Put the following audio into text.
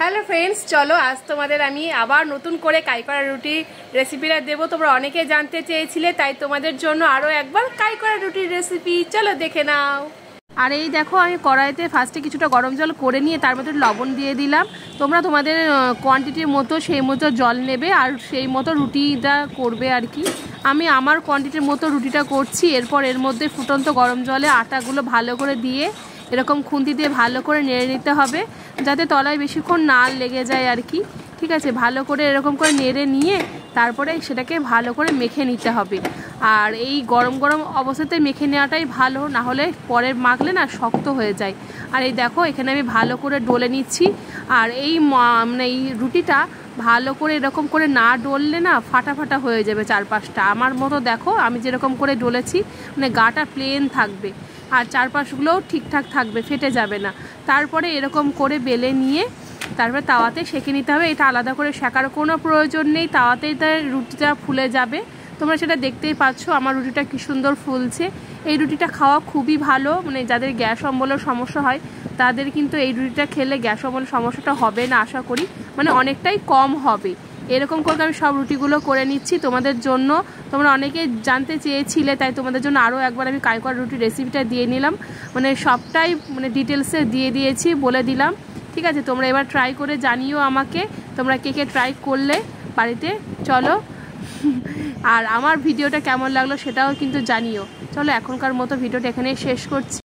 Hello friends, চলো আজ তোমাদের আমি আবার নতুন করে কাই করা রুটি রেসিপিটা দেবো। তোমরা অনেকে জানতে চেয়েছিলে, তাই তোমাদের জন্য আরও একবার কাই করা রুটির রেসিপি চলো দেখে নাও। আর এই দেখো, আমি কড়াইতে ফার্স্টে কিছুটা গরম জল করে নিয়ে তার মধ্যে লবণ দিয়ে দিলাম। তোমরা তোমাদের কোয়ান্টিটির মতো সেই মতো জল নেবে আর সেই মতো রুটিটা করবে আর কি। আমি আমার কোয়ান্টিটির মতো রুটিটা করছি। এরপর এর মধ্যে ফুটন্ত গরম জলে আটাগুলো ভালো করে দিয়ে এরকম খুন্তি দিয়ে ভালো করে নেড়ে নিতে হবে, যাতে তলায় বেশিক্ষণ না লেগে যায় আর কি। ঠিক আছে, ভালো করে এরকম করে নেড়ে নিয়ে তারপরে সেটাকে ভালো করে মেখে নিতে হবে। আর এই গরম গরম অবস্থাতে মেখে নেওয়াটাই ভালো, না হলে পরে মাখলে না শক্ত হয়ে যায়। আর এই দেখো, এখানে আমি ভালো করে ডলে নিচ্ছি। আর এই মানে এই রুটিটা ভালো করে এরকম করে না ডললে না ফাটা ফাটা হয়ে যাবে চারপাশটা। আমার মতো দেখো, আমি যেরকম করে ডলেছি মানে গাটা প্লেন থাকবে আর চারপাশগুলোও ঠিকঠাক থাকবে, ফেটে যাবে না। তারপরে এরকম করে বেলে নিয়ে তারপরে তাওয়াতে সেঁকে নিতে হবে। এটা আলাদা করে সেঁকার কোনো প্রয়োজন নেই, তাওয়াতেই তার রুটিটা ফুলে যাবে। তোমরা সেটা দেখতেই পাচ্ছ আমার রুটিটা কি সুন্দর ফুলছে। এই রুটিটা খাওয়া খুবই ভালো, মানে যাদের গ্যাস অম্বলের সমস্যা হয় তাদের কিন্তু এই রুটিটা খেলে গ্যাস অম্বলের সমস্যাটা হবে না আশা করি, মানে অনেকটাই কম হবে। এরকম করে আমি সব রুটিগুলো করে নিচ্ছি তোমাদের জন্য। তোমরা অনেকে জানতে চেয়েছিলে, তাই তোমাদের জন্য আরও একবার আমি কাই করা রুটির রেসিপিটা দিয়ে নিলাম। মানে সবটাই মানে ডিটেলসে দিয়ে দিয়েছি, বলে দিলাম। ঠিক আছে, তোমরা এবার ট্রাই করে জানিও আমাকে তোমরা কে কে ট্রাই করলে বাড়িতে। চলো, আর আমার ভিডিওটা কেমন লাগলো সেটাও কিন্তু জানিও। চলো, এখনকার মতো ভিডিওটা এখানেই শেষ করছি।